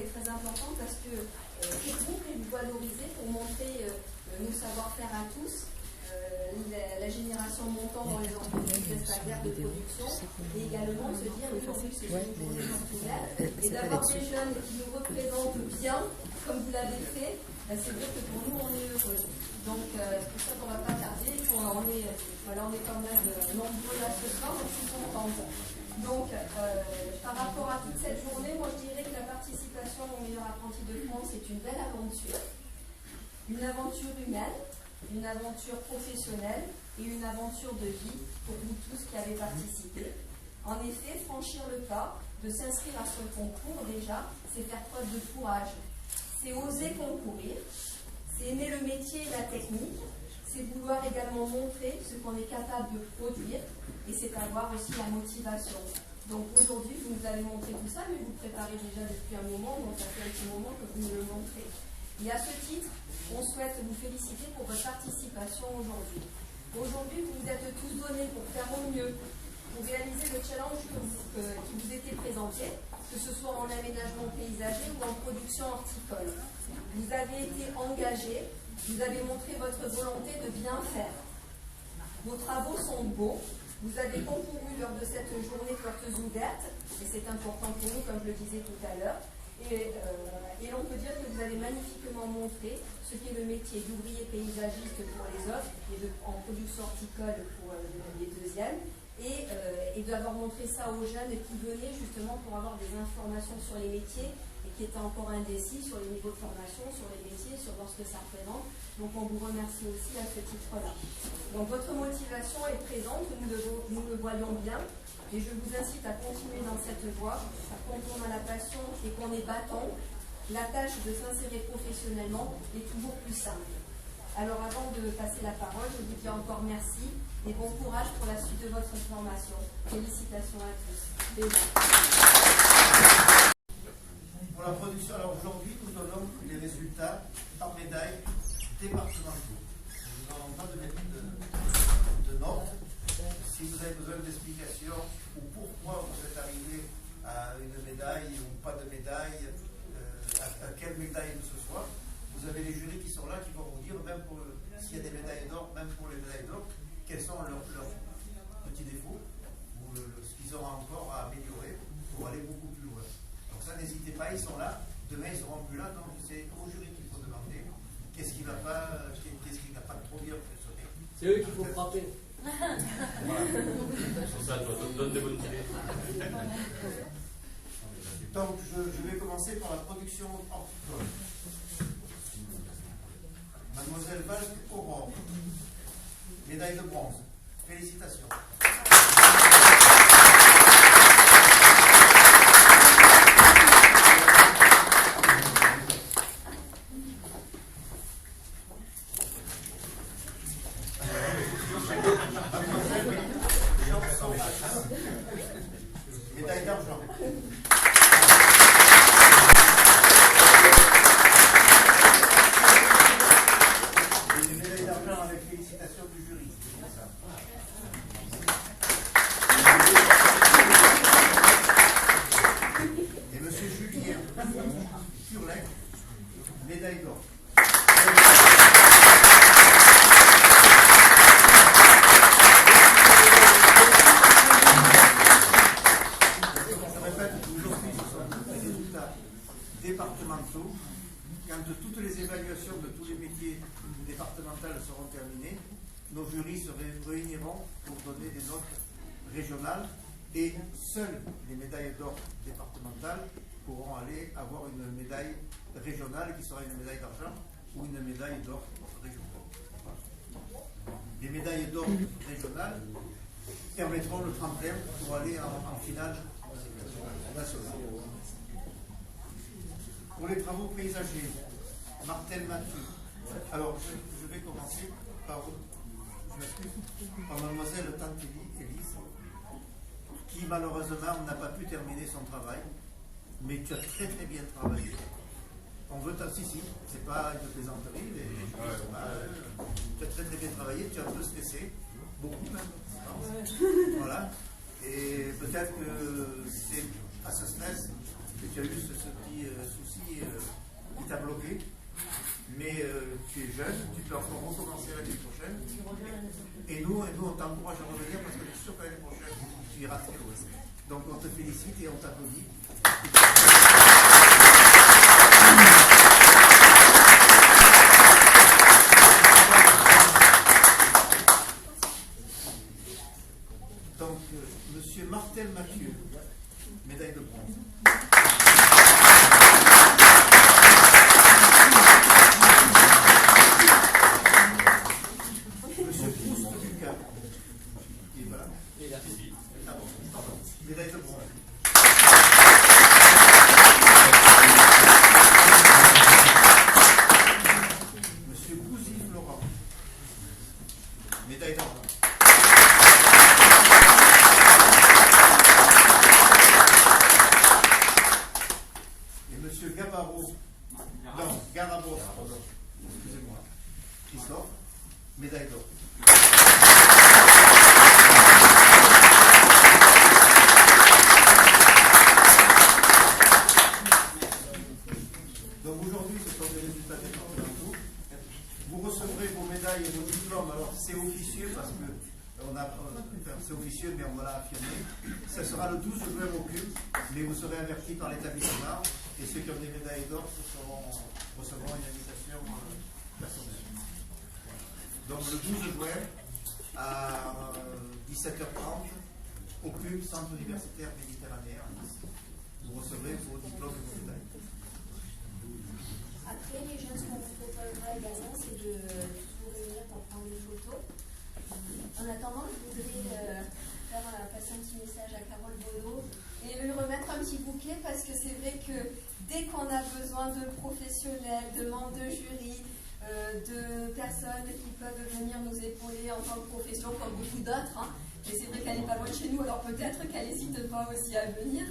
est très important parce que vous valorisez pour montrer nos savoir-faire à tous, la génération montant dans les entreprises prestataires de production, et également se dire aujourd'hui c'est une journée culturelle, et d'avoir des jeunes qui nous représentent bien, comme vous l'avez fait, c'est dire que pour nous on est heureux. Donc c'est pour ça qu'on ne va pas tarder, on est quand même nombreux là ce soir, donc je suis contente. Donc, par rapport à toute cette journée, moi je dirais que la participation au meilleur apprenti de France est une belle aventure humaine, une aventure professionnelle et une aventure de vie pour vous tous qui avez participé. En effet, franchir le pas de s'inscrire à ce concours, déjà, c'est faire preuve de courage, c'est oser concourir, c'est aimer le métier et la technique, c'est vouloir également montrer ce qu'on est capable de produire, et c'est avoir aussi la motivation. Donc aujourd'hui, vous nous avez montré tout ça, mais vous préparez déjà depuis un moment, donc ça fait un petit moment que vous nous le montrez. Et à ce titre, on souhaite vous féliciter pour votre participation aujourd'hui. Aujourd'hui, vous vous êtes tous donnés pour faire au mieux, pour réaliser le challenge qui vous était présenté, que ce soit en aménagement paysager ou en production horticole. Vous avez été engagés, vous avez montré votre volonté de bien faire. Vos travaux sont beaux. Vous avez concouru lors de cette journée portes ouvertes, et c'est important pour nous, comme je le disais tout à l'heure, et l'on peut dire que vous avez magnifiquement montré ce qu'est le métier d'ouvrier paysagiste pour les autres, et en production horticole pour les deuxièmes, et d'avoir montré ça aux jeunes qui venaient justement pour avoir des informations sur les métiers, et qui étaient encore indécis sur les niveaux de formation, sur les métiers, sur ce que ça représente. Donc on vous remercie aussi à ce titre-là. Donc votre motivation est présente, nous le voyons bien, et je vous incite à continuer dans cette voie, quand on a la passion et qu'on est battant, la tâche de s'insérer professionnellement est toujours plus simple. Alors avant de passer la parole, je vous dis encore merci et bon courage pour la suite de votre formation. Félicitations à tous. Pour la production, alors aujourd'hui, nous donnons les résultats par médaille départementaux. Nous n'avons pas de notes. Si vous avez besoin d'explications ou pourquoi vous êtes arrivé à une médaille ou pas de médaille, à quelle médaille que ce soit, vous avez les jurys qui sont là, qui vont vous dire, même s'il y a des médailles d'or, même pour les médailles d'or, quels sont leurs petits défauts ou ce qu'ils auront encore à améliorer pour aller beaucoup plus loin. Donc ça, n'hésitez pas, ils sont là. Demain, ils ne seront plus là, donc c'est au jury qu'il faut demander qu'est-ce qui ne va pas trop bien fonctionner. C'est eux qu'il faut frapper. Sur ça, toi, donne des bonnes idées. Donc, je vais commencer par la production horticole. Mademoiselle Valk-Aurore, médaille de bronze. Félicitations. Médaille d'argent. Une médaille d'argent avec félicitations du jury. Et monsieur Julien Curlec, médaille d'or. Départementaux, quand toutes les évaluations de tous les métiers départementales seront terminées, nos jurys se réuniront pour donner des notes régionales et seules les médailles d'or départementales pourront aller avoir une médaille régionale qui sera une médaille d'argent ou une médaille d'or régionale. Les médailles d'or régionales permettront le tremplin pour aller en finale nationale. Pour les travaux paysagers, Martel Mathieu. Alors, je vais commencer par mademoiselle Tantelli Élise, qui malheureusement n'a pas pu terminer son travail, mais tu as très très bien travaillé. On veut si, c'est pas une plaisanterie, mais tu as très très bien travaillé, tu as un peu stressé, beaucoup même. Voilà. Et peut-être que c'est à ce stress que tu as eu ce petit souci bloqué, mais tu es jeune, tu peux encore recommencer l'année prochaine. Et nous on t'encourage à revenir parce que je suis sûr que l'année prochaine, tu iras très loin. Donc on te félicite et on t'applaudit. Donc, Monsieur Martel Mathieu, médaille de bronze. Monsieur Proust Lucas, qui est là. Ah bon, pardon, médaille de bronze. Monsieur Bouzif Laurent, médaille d'argent. Garabos, pardon, excusez-moi, Christophe, médaille d'or. Donc aujourd'hui, ce sont des résultats départementaux. Vous recevrez vos médailles et vos diplômes. Alors c'est officieux parce que c'est officieux, mais on va l'affirmer. Ce sera le 12 juin au CUB, mais vous serez avertis par l'établissement et ceux qui ont des médailles d'or recevront une invitation personnelle. Donc le 12 juin à 17h30 au CUB, Centre universitaire méditerranéen, vous recevrez vos diplômes et vos médailles. Après, les jeunes, ce qu'on vous proposera également, c'est de vous réunir pour prendre des photos. En attendant, je voudrais passer un petit message à Carole Bono et lui remettre un petit bouquet parce que c'est vrai que dès qu'on a besoin de professionnels, de membres de jury, de personnes qui peuvent venir nous épauler en tant que profession comme beaucoup d'autres, hein, et c'est vrai qu'elle n'est pas loin de chez nous, alors peut-être qu'elle n'hésite pas aussi à venir,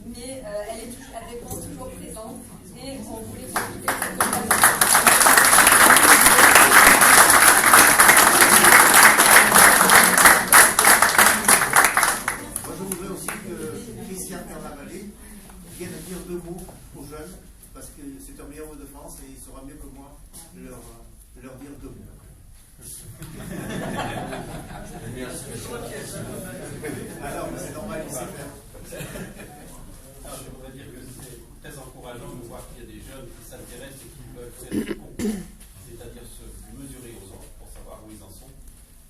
mais elle répond toujours présente et on voulait profiter de cette occasion. Viennent dire deux mots aux jeunes, parce que c'est un meilleur mot de France et il saura mieux que moi leur dire deux mots. Alors, c'est normal, il sait faire. Alors, je voudrais dire que c'est très encourageant de voir qu'il y a des jeunes qui s'intéressent et qui veulent faire du concours, c'est-à-dire se mesurer aux autres pour savoir où ils en sont,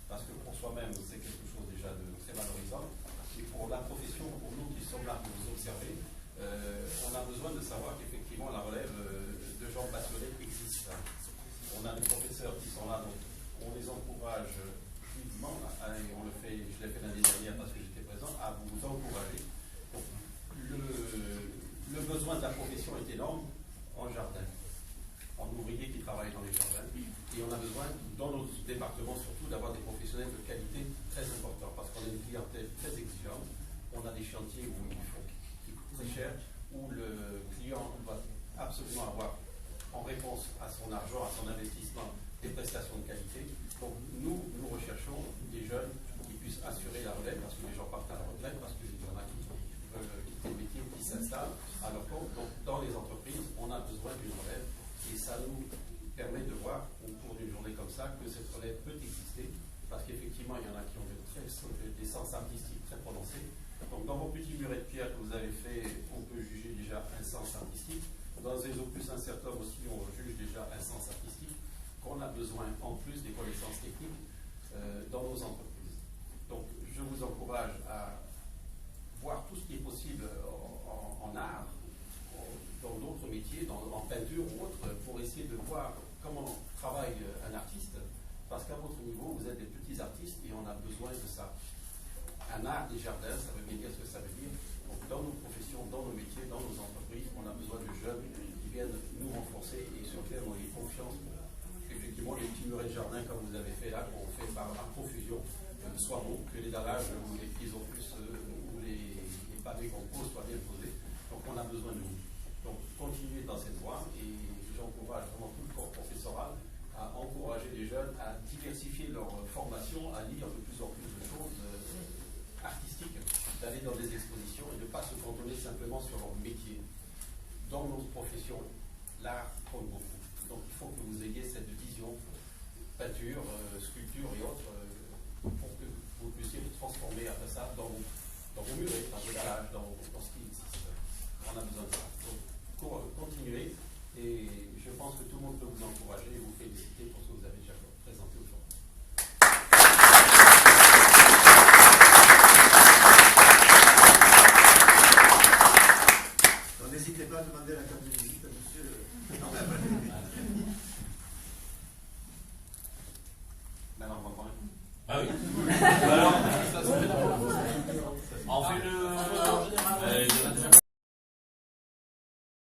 parce que pour soi-même, c'est quelque chose déjà de très valorisant, et pour la profession, pour nous qui sommes là pour vous observer, on a besoin de savoir qu'effectivement la relève de gens passionnés existe. On a des professeurs qui sont là, donc on les encourage vivement, et on le fait, je l'ai fait l'année dernière parce que j'étais présent, à vous encourager. Donc, le besoin de la profession est énorme en jardin, en ouvriers qui travaillent dans les jardins, et on a besoin, dans nos départements surtout, d'avoir des professionnels de qualité très importants, parce qu'on a une clientèle très exigeante, on a des chantiers où il faut très cher, où le client doit absolument avoir en réponse à son argent, à son investissement, des prestations de qualité. Donc nous recherchons des jeunes qui puissent assurer la relève, parce que les gens partent à la retraite, parce qu'il y en a qui veulent quitter le métier, qui s'installent à leur compte. Donc dans les entreprises, on a besoin d'une relève, et ça nous permet de voir au cours d'une journée comme ça que cette relève peut exister, parce qu'effectivement il y en a qui ont des sens artistiques très prononcés. Donc dans vos petits murets de pierre que vous avez fait, on peut juger déjà un sens artistique. Dans les opus incertum aussi, on juge déjà un sens artistique, qu'on a besoin en plus des connaissances techniques dans nos entreprises. Donc je vous encourage à voir tout ce qui est possible en art, dans d'autres métiers, en peinture ou autre, pour essayer de voir comment travaille un artiste, parce qu'à votre niveau, vous êtes des petits artistes et on a besoin de ça. Un art des jardins, ça veut bien dire ce que ça veut dire. Donc, dans nos professions, dans nos métiers, dans nos entreprises, on a besoin de jeunes qui viennent nous renforcer et sur lesquels on ait confiance. Effectivement, les petits murets de jardin, comme vous avez fait là, qu'on fait par la profusion, soit bon, que les dallages ou les pieds en plus ou les pavés qu'on pose soient bien posés. Donc, on a besoin de vous. Donc, continuez dans cette voie et j'encourage vraiment tout le corps professoral à encourager les jeunes à diversifier leur formation, à lire de plus en plus de choses artistiques, d'aller dans des expositions et de ne pas se cantonner simplement sur leur métier. Dans nos professions, l'art compte beaucoup. Donc il faut que vous ayez cette vision, peinture, sculpture et autres, pour que vous puissiez vous transformer après ça dans vos